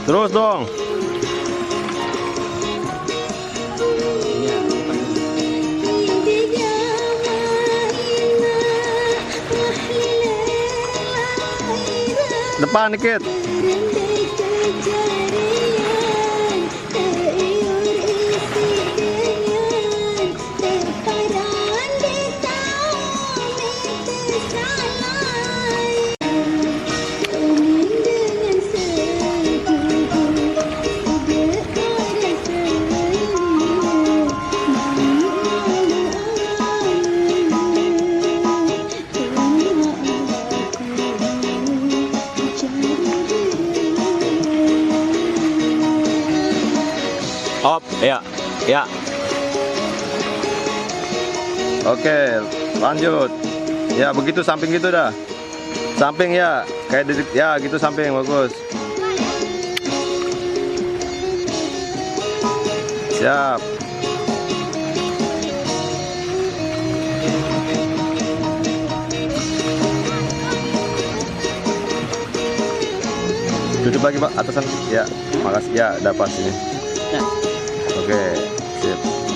Terus dong. Depan dikit. Op, ya, ya. Oke, lanjut. Ya, begitu samping gitu dah. Samping ya, kayak ya gitu samping bagus. Siap. Tutup lagi Pak, atasan. Ya, makasih ya, dapat sini. Ya. Oke, sip.